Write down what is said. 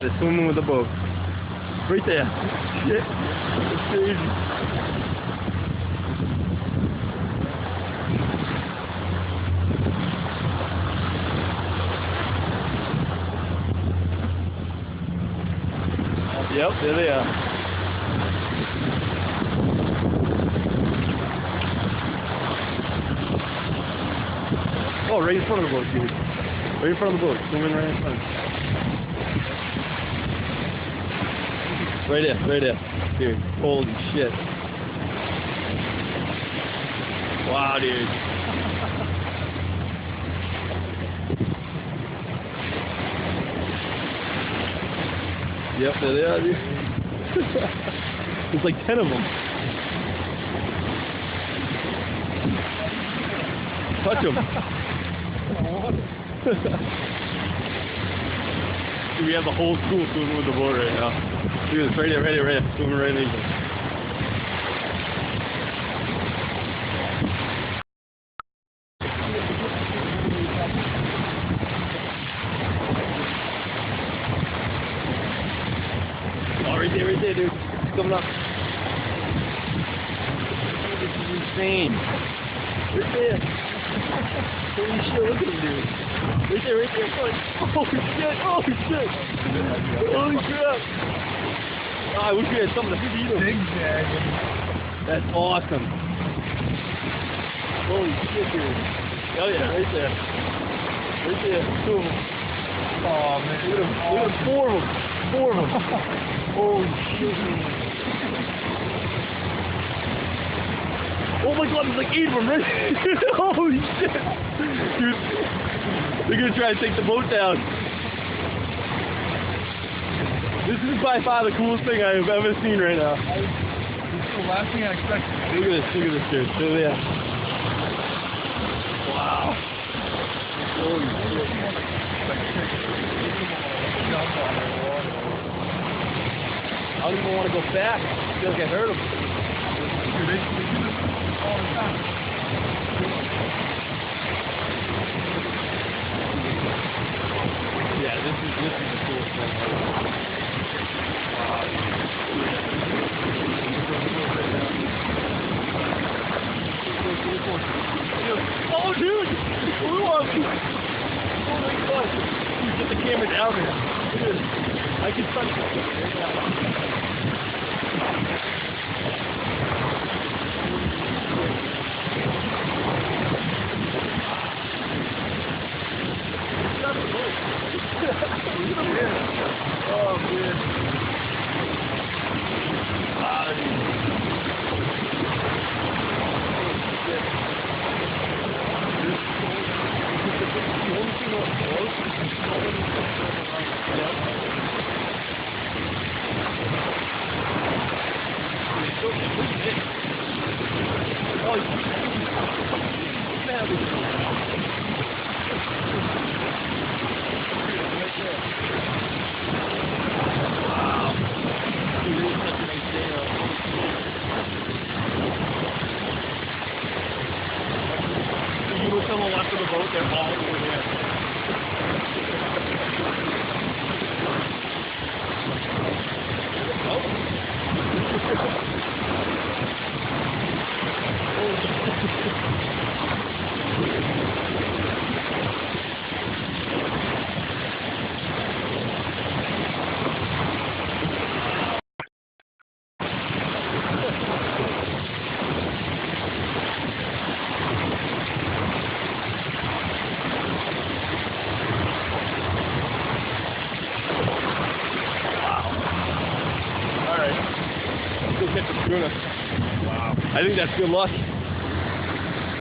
They're swimming with the boat. Right there. Shit. That's crazy. Yep, there they are. Oh, right in front of the boat, dude. Right in front of the boat. Swimming right in front. Right there. Dude, holy shit. Wow, dude. Yep, there they are, dude. There's like 10 of them. Touch them. We have the whole school swimming with the boat right now. Dude, it's right there. Swimming right in. Oh, right there, dude. It's coming up. This is insane. Right there. Holy shit, look at him, dude. Right there. Oh shit. Holy crap. Oh, I wish we had something to feed him. Zigzag. That's awesome. Holy shit, dude. Oh yeah, right there. Two of them. Oh man. Look at four of them. Holy shit, man. Oh my god, there's like 8 of them, right? Holy shit. Dude, they're gonna try to take the boat down. This is by far the coolest thing I have ever seen right now. This is the last thing I expected. Look at this, dude. So there. Wow. Holy shit. I don't even want to go back. I feel like I heard them. Dude, they do this all the time. Yeah, this is the coolest thing. Oh, dude! Blue one! Oh my god! Dude, get the camera down there. Dude, I can touch it. Oh, man. Someone left on the boat, they're all over there. Wow. I think that's good luck.